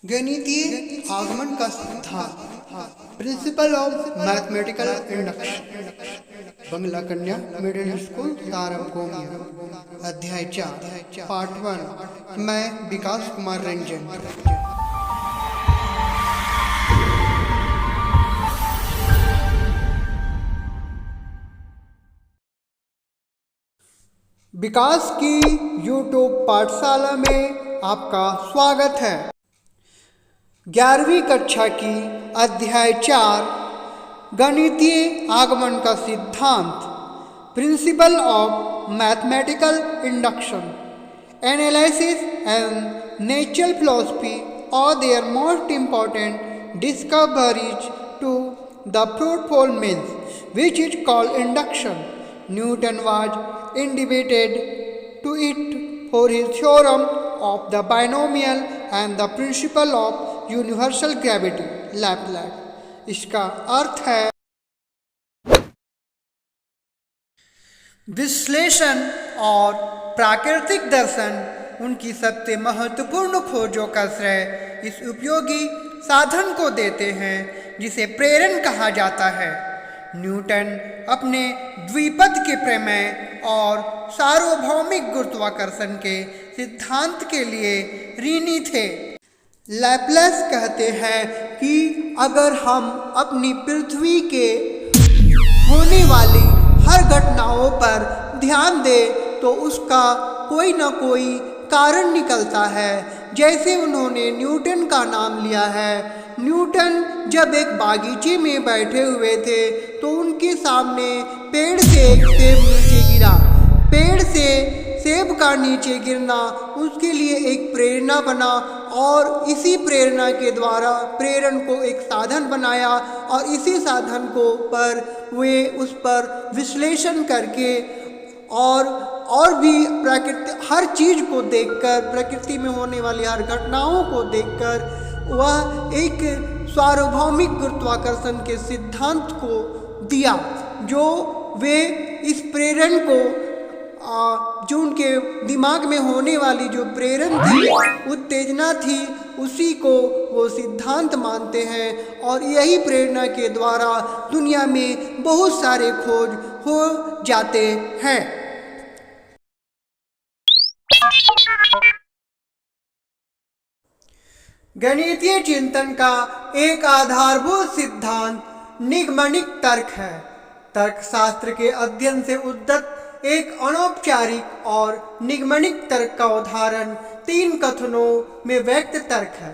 गणितीय आगमन का सिद्धांत, प्रिंसिपल ऑफ मैथमेटिकल इंडक्शन, बंगला कन्या मिडिल स्कूल तारमकोमिया, अध्याय 4, पार्ट 1। मैं विकास कुमार रंजन। विकास की यूट्यूब पाठशाला में आपका स्वागत है। 11वीं कक्षा की अध्याय 4, गणितीय आगमन का सिद्धांत, principle of mathematical induction, analysis and natural philosophy और their most important discoveries to the fruitful means which is called induction. Newton was indebted to it for his theorem of the binomial and the principle of universal gravity, Laplace. इसका अर्थ है विश्लेषण और प्राकृतिक दर्शन उनकी सबसे महत्वपूर्ण खोजों का श्रेय इस उपयोगी साधन को देते हैं जिसे प्रेरण कहा जाता है। न्यूटन अपने द्विपद के प्रमेय और सार्वभौमिक गुरुत्वाकर्षण के सिद्धांत के लिए ऋणी थे। लैप्लास कहते हैं कि अगर हम अपनी पृथ्वी के होने वाली हर घटनाओं पर ध्यान दें तो उसका कोई न कोई कारण निकलता है। जैसे उन्होंने न्यूटन का नाम लिया है। न्यूटन जब एक बागीचे में बैठे हुए थे तो उनके सामने पेड़ से एक सेब नीचे गिरा। पेड़ से सेब का नीचे गिरना उसके लिए एक प्रेरणा बना और इसी प्रेरणा के द्वारा प्रेरण को एक साधन बनाया और इसी साधन को पर वे उस पर विश्लेषण करके और भी प्रकृति हर चीज़ को देखकर, प्रकृति में होने वाली हर घटनाओं को देखकर वह एक सार्वभौमिक गुरुत्वाकर्षण के सिद्धांत को दिया। जो वे इस प्रेरण को जो उनके दिमाग में होने वाली जो प्रेरण थी, उत्तेजना थी, उसी को वो सिद्धांत मानते हैं और यही प्रेरणा के द्वारा दुनिया में बहुत सारे खोज हो जाते हैं। गणितीय चिंतन का एक आधारभूत सिद्धांत निगमनिक तर्क है। तर्कशास्त्र के अध्ययन से उद्गत एक अनौपचारिक और निगमनिक तर्क का उदाहरण 3 कथनों में व्यक्त तर्क है।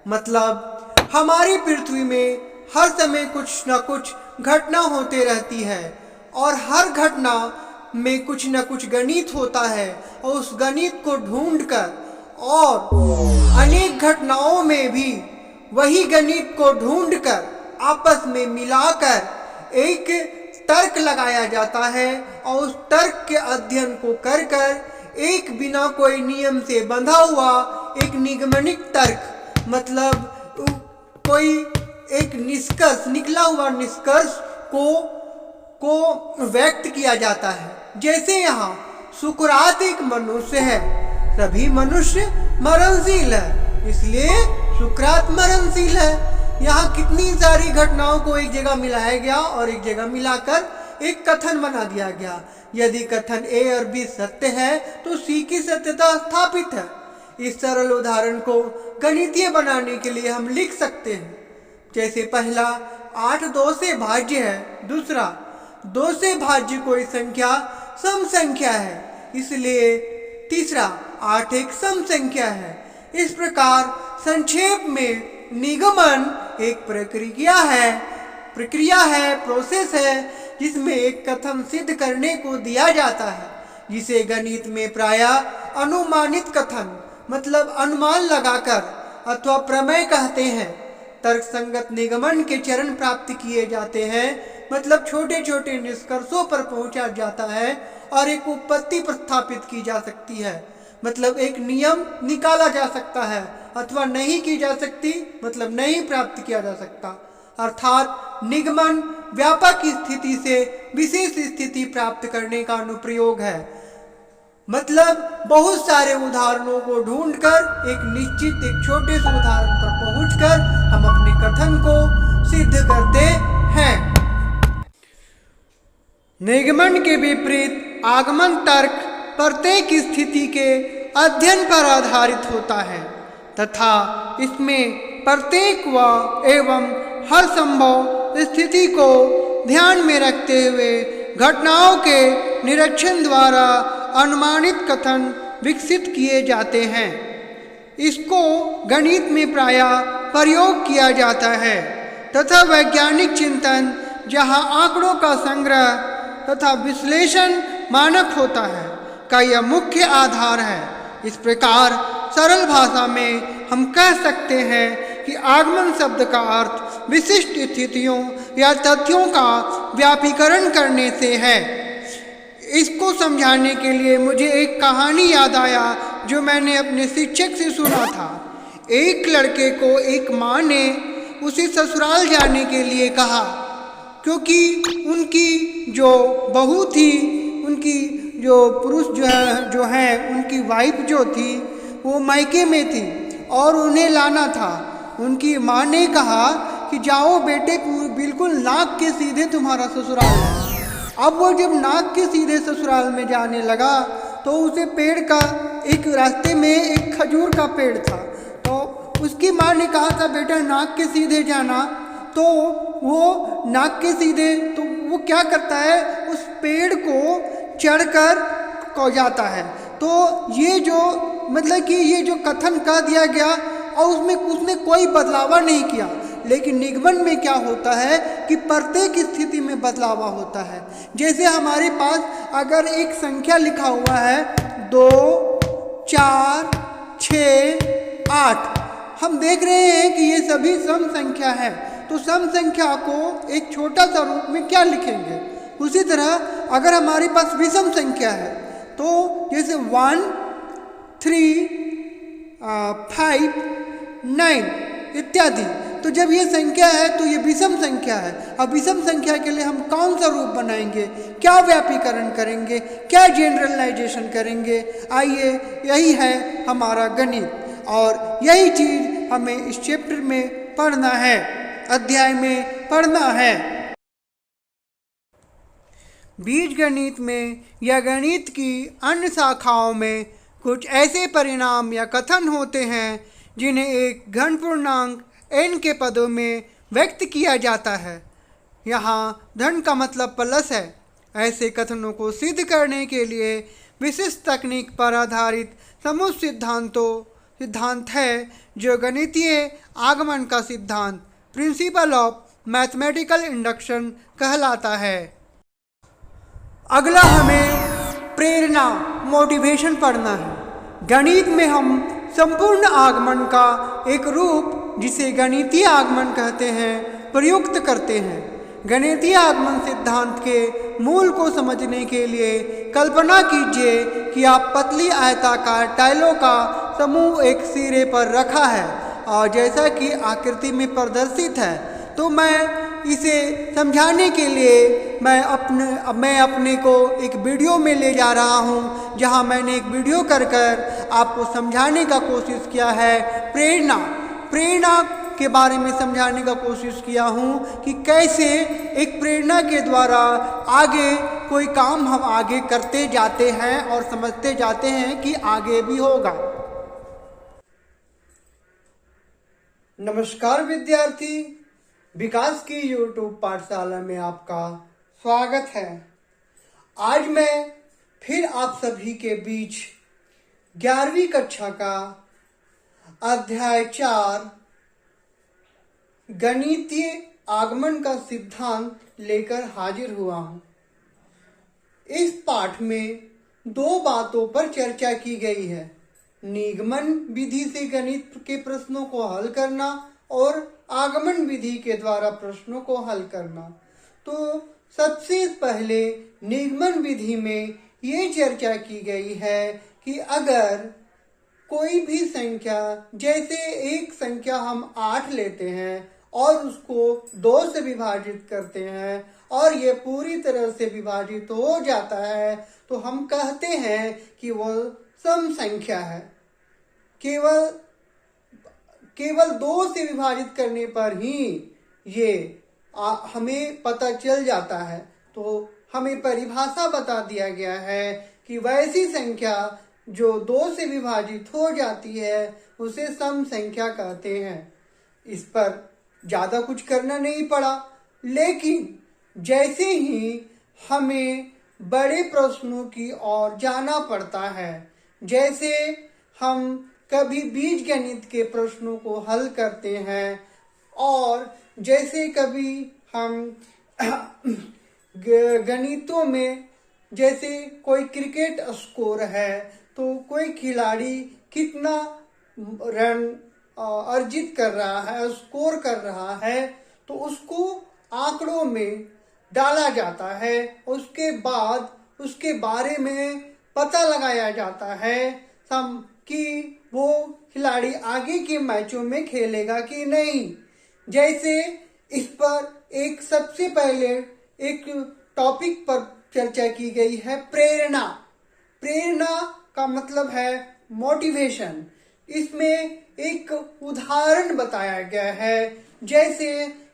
मतलब हमारी पृथ्वी में हर समय कुछ न कुछ घटना होते रहती है और हर घटना में कुछ न कुछ गणित होता है और उस गणित को ढूंढकर और अनेक घटनाओं में भी वही गणित को ढूंढकर आपस में मिलाकर एक तर्क लगाया जाता है और उस तर्क के अध्ययन को कर कर एक बिना कोई नियम से बंधा हुआ एक निगमनिक तर्क, मतलब कोई एक निष्कर्ष, निकला हुआ निष्कर्ष को व्यक्त किया जाता है। जैसे यहाँ सुकरात एक मनुष्य है, सभी मनुष्य मरणशील है, इसलिए सुकरात मरणशील है। यहाँ कितनी सारी घटनाओं को एक जगह मिलाया गया और एक जगह मिलाकर एक कथन बना दिया गया। यदि कथन ए और बी सत्य है तो सी की सत्यता स्थापित है। इस सरल उदाहरण को गणितीय बनाने के लिए हम लिख सकते हैं। जैसे पहला 8 2 से भाज्य है, दूसरा 2 से भाज्य कोई संख्या सम संख्या है, इसलिए तीसरा 8 एक सम संख्या है। इस प्रकार संक्षेप में निगमन एक प्रक्रिया है, प्रोसेस है जिसमें एक कथन सिद्ध करने को दिया जाता है, जिसे गणित में प्रायः अनुमानित कथन, मतलब अनुमान लगाकर अथवा प्रमेय कहते हैं। तर्कसंगत निगमन के चरण प्राप्त किए जाते हैं, मतलब छोटे छोटे निष्कर्षों पर पहुंचा जाता है और एक उत्पत्ति प्रस्थापित की जा सकती है, मतलब एक नियम निकाला जा सकता है, अथवा नहीं की जा सकती, मतलब नहीं प्राप्त किया जा सकता। अर्थात निगमन व्यापक स्थिति से विशेष स्थिति प्राप्त करने का अनुप्रयोग है। मतलब बहुत सारे उदाहरणों को ढूंढकर एक छोटे से उदाहरण पर पहुंचकर हम अपने कथन को सिद्ध करते हैं। निगमन के विपरीत आगमन तर्क प्रत्येक स्थिति के अध्ययन पर आधारित होता है तथा इसमें प्रत्येक व एवं हर संभव स्थिति को ध्यान में रखते हुए घटनाओं के निरीक्षण द्वारा अनुमानित कथन विकसित किए जाते हैं। इसको गणित में प्रायः प्रयोग किया जाता है तथा वैज्ञानिक चिंतन जहां आंकड़ों का संग्रह तथा विश्लेषण मानक होता है का यह मुख्य आधार है। इस प्रकार सरल भाषा में हम कह सकते हैं कि आगमन शब्द का अर्थ विशिष्ट स्थितियों या तथ्यों का व्यापीकरण करने से है। इसको समझाने के लिए मुझे एक कहानी याद आया जो मैंने अपने शिक्षक से सुना था। एक लड़के को एक माँ ने उसे ससुराल जाने के लिए कहा क्योंकि उनकी जो बहू थी, उनकी जो पुरुष जो है उनकी वाइफ जो थी वो मायके में थी और उन्हें लाना था। उनकी माँ ने कहा कि जाओ बेटे, बिल्कुल नाक के सीधे तुम्हारा ससुराल है। अब वो जब नाक के सीधे ससुराल में जाने लगा तो उसे पेड़ का एक रास्ते में एक खजूर का पेड़ था, तो उसकी माँ ने कहा था बेटा नाक के सीधे जाना। तो वो नाक के सीधे, तो वो क्या करता है, उस पेड़ को चढ़कर को जाता है। तो ये जो मतलब कि ये जो कथन कह दिया गया और उसमें उसने कोई बदलावा नहीं किया, लेकिन निगमन में क्या होता है कि प्रत्येक स्थिति में बदलावा होता है। जैसे हमारे पास अगर एक संख्या लिखा हुआ है 2, 4, 6, 8, हम देख रहे हैं कि ये सभी सम संख्या है, तो सम संख्या को एक छोटा सा रूप में क्या लिखेंगे। उसी तरह अगर हमारे पास विषम संख्या है तो जैसे 1, 3, 5, 9 इत्यादि, तो जब ये संख्या है तो ये विषम संख्या है। अब विषम संख्या के लिए हम कौन सा रूप बनाएंगे, क्या व्यापीकरण करेंगे, क्या जनरलाइजेशन करेंगे। आइए, यही है हमारा गणित और यही चीज हमें इस चैप्टर में पढ़ना है, अध्याय में पढ़ना है। बीजगणित में या गणित की अन्य शाखाओं में कुछ ऐसे परिणाम या कथन होते हैं जिन्हें एक घन पूर्णांक n के पदों में व्यक्त किया जाता है। यहाँ धन का मतलब प्लस है। ऐसे कथनों को सिद्ध करने के लिए विशिष्ट तकनीक पर आधारित समूह सिद्धांत है जो गणितीय आगमन का सिद्धांत प्रिंसिपल ऑफ मैथमेटिकल इंडक्शन कहलाता है। अगला हमें प्रेरणा मोटिवेशन पढ़ना है। गणित में हम संपूर्ण आगमन का एक रूप जिसे गणितीय आगमन कहते हैं प्रयुक्त करते हैं। गणितीय आगमन सिद्धांत के मूल को समझने के लिए कल्पना कीजिए कि आप पतली आयताकार टाइलों का समूह एक सिरे पर रखा है और जैसा कि आकृति में प्रदर्शित है। तो मैं इसे समझाने के लिए मैं अपने को एक वीडियो में ले जा रहा हूँ, जहाँ मैंने एक वीडियो कर आपको समझाने का कोशिश किया है। प्रेरणा के बारे में समझाने का कोशिश किया हूँ कि कैसे एक प्रेरणा के द्वारा आगे कोई काम हम आगे करते जाते हैं और समझते जाते हैं कि आगे भी होगा। नमस्कार विद्यार्थी, विकास की YouTube पाठशाला में आपका स्वागत है। आज मैं फिर आप सभी के बीच 11वीं कक्षा का अध्याय 4 गणितीय आगमन का सिद्धांत लेकर हाजिर हुआ हूँ। इस पाठ में 2 बातों पर चर्चा की गई है, निगमन विधि से गणित के प्रश्नों को हल करना और आगमन विधि के द्वारा प्रश्नों को हल करना। तो सबसे पहले निगमन विधि में ये चर्चा की गई है कि अगर कोई भी संख्या, जैसे एक संख्या हम 8 लेते हैं और उसको 2 से विभाजित करते हैं और ये पूरी तरह से विभाजित हो जाता है तो हम कहते हैं कि वो सम संख्या है। केवल केवल 2 से विभाजित करने पर ही ये हमें पता चल जाता है। तो हमें परिभाषा बता दिया गया है कि वैसी संख्या जो 2 से विभाजित हो जाती है उसे सम संख्या कहते हैं। इस पर ज़्यादा कुछ करना नहीं पड़ा, लेकिन जैसे ही हमें बड़े प्रश्नों की ओर जाना पड़ता है, जैसे हम कभी बीजगणित के प्रश्नों को हल करते हैं और जैसे कभी हम गणितों में जैसे कोई क्रिकेट स्कोर है तो कोई खिलाड़ी कितना रन अर्जित कर रहा है, स्कोर कर रहा है, तो उसको आंकड़ों में डाला जाता है। उसके बाद उसके बारे में पता लगाया जाता है कि वो खिलाड़ी आगे के मैचों में खेलेगा कि नहीं। जैसे इस पर एक सबसे पहले एक टॉपिक पर चर्चा की गई है प्रेरणा। प्रेरणा का मतलब है मोटिवेशन। इसमें एक उदाहरण बताया गया है, जैसे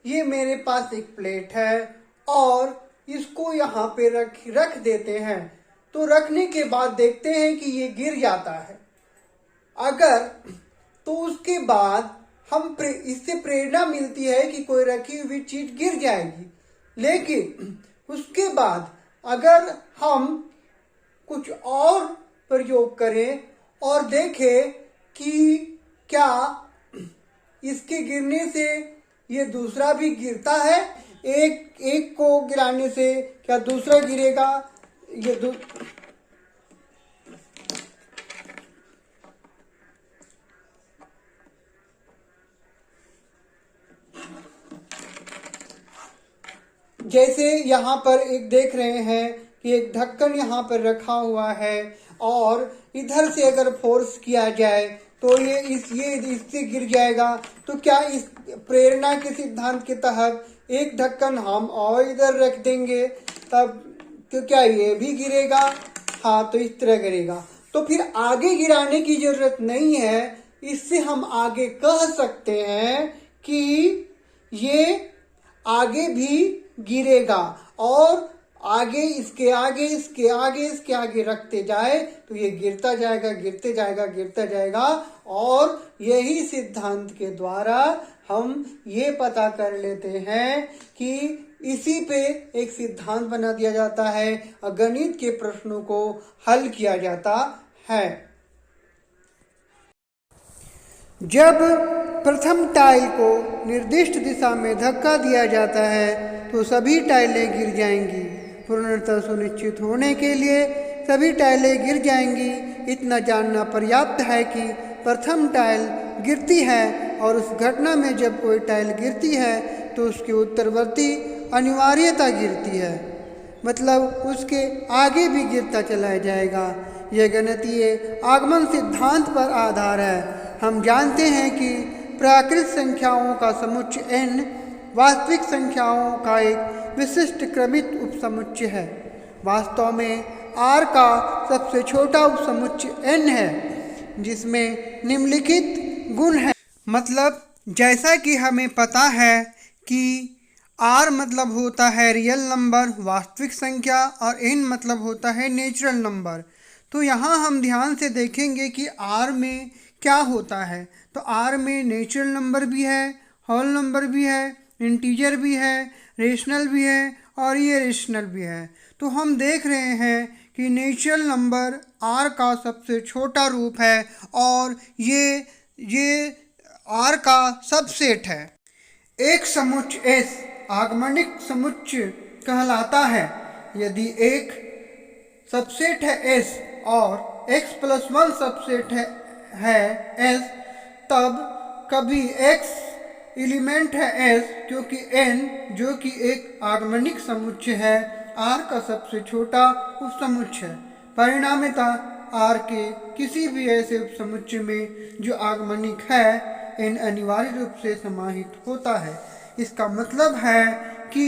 ये मेरे पास एक प्लेट है और इसको यहाँ पे रख देते हैं, तो रखने के बाद देखते हैं कि ये गिर जाता है। अगर तो उसके बाद हम इससे प्रेरणा मिलती है कि कोई रखी हुई चीज गिर जाएगी, लेकिन उसके बाद अगर हम कुछ और प्रयोग करें और देखें कि क्या इसके गिरने से ये दूसरा भी गिरता है, एक को गिराने से क्या दूसरा गिरेगा, जैसे यहाँ पर एक देख रहे हैं कि एक ढक्कन यहाँ पर रखा हुआ है और इधर से अगर फोर्स किया जाए तो ये इससे गिर जाएगा। तो क्या इस प्रेरणा के सिद्धांत के तहत एक ढक्कन हम और इधर रख देंगे तब तो क्या ये भी गिरेगा? हाँ, तो इस तरह गिरेगा। तो फिर आगे गिराने की जरूरत नहीं है। इससे हम आगे कह सकते हैं कि ये आगे भी गिरेगा और आगे इसके आगे रखते जाए तो ये गिरता जाएगा और यही सिद्धांत के द्वारा हम ये पता कर लेते हैं कि इसी पे एक सिद्धांत बना दिया जाता है और गणित के प्रश्नों को हल किया जाता है। जब प्रथम टाइल को निर्दिष्ट दिशा में धक्का दिया जाता है तो सभी टाइलें गिर जाएंगी। पूर्णतः सुनिश्चित होने के लिए सभी टाइलें गिर जाएंगी, इतना जानना पर्याप्त है कि प्रथम टाइल गिरती है और उस घटना में जब कोई टाइल गिरती है तो उसकी उत्तरवर्ती अनिवार्यता गिरती है, मतलब उसके आगे भी गिरता चला जाएगा। यह गणितीय आगमन सिद्धांत पर आधार है। हम जानते हैं कि प्राकृत संख्याओं का समुच्चय n वास्तविक संख्याओं का एक विशिष्ट क्रमित उपसमुच्चय है। वास्तव में r का सबसे छोटा उपसमुच्चय n है जिसमें निम्नलिखित गुण है। मतलब जैसा कि हमें पता है कि r मतलब होता है रियल नंबर, वास्तविक संख्या, और n मतलब होता है नेचुरल नंबर। तो यहाँ हम ध्यान से देखेंगे कि r में क्या होता है। तो r में नेचुरल नंबर भी है, होल नंबर भी है, इंटीजर भी है, रेशनल भी है और ये रेशनल भी है। तो हम देख रहे हैं कि नेचुरल नंबर r का सबसे छोटा रूप है और ये r का सबसेट है। एक समुच्चय S आगमनिक समुच्चय कहलाता है यदि एक सबसेट है S और x+1 सबसेट है S, तब कभी x एलिमेंट है S क्योंकि n जो कि एक आगमनिक समुच्चय है R का सबसे छोटा उपसमुच्चय है। परिणामतः R के किसी भी ऐसे उपसमुच्चय में जो आगमनिक है n अनिवार्य रूप से समाहित होता है। इसका मतलब है कि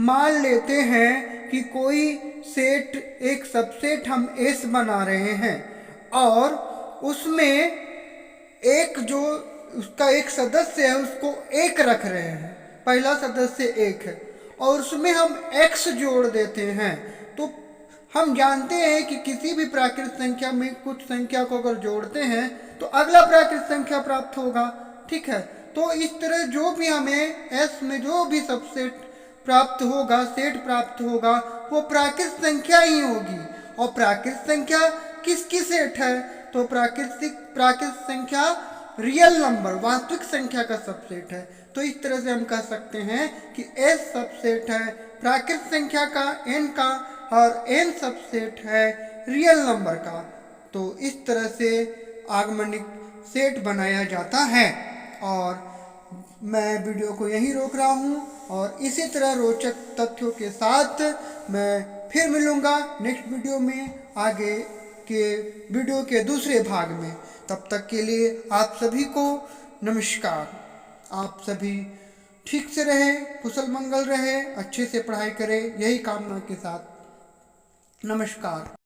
मान लेते हैं कि कोई सेट, एक सबसेट हम एस बना रहे हैं और उसमें एक जो उसका एक सदस्य है उसको एक रख रहे हैं, पहला सदस्य एक है और उसमें हम x जोड़ देते हैं, तो हम जानते हैं कि किसी भी प्राकृत संख्या में कुछ संख्या को अगर जोड़ते हैं तो अगला प्राकृत संख्या प्राप्त होगा। ठीक है, तो इस तरह जो भी हमें S में जो भी सबसेट प्राप्त होगा, सेट प्राप्त होगा, वो प्राकृत संख्या ही होगी। और प्राकृत संख्या किसकी सेट है? तो प्राकृत संख्या रियल नंबर, वास्तविक संख्या का सबसेट है। तो इस तरह से हम कह सकते हैं कि S सबसेट है प्राकृत संख्या का, n का, और n सबसेट है रियल नंबर का। तो इस तरह से आगमनिक सेट बनाया जाता है। और मैं वीडियो को यहीं रोक रहा हूँ और इसी तरह रोचक तथ्यों के साथ मैं फिर मिलूँगा नेक्स्ट वीडियो में, आगे के वीडियो के दूसरे भाग में। तब तक के लिए आप सभी को नमस्कार। आप सभी ठीक से रहें, कुशल मंगल रहे, अच्छे से पढ़ाई करें, यही कामना के साथ नमस्कार।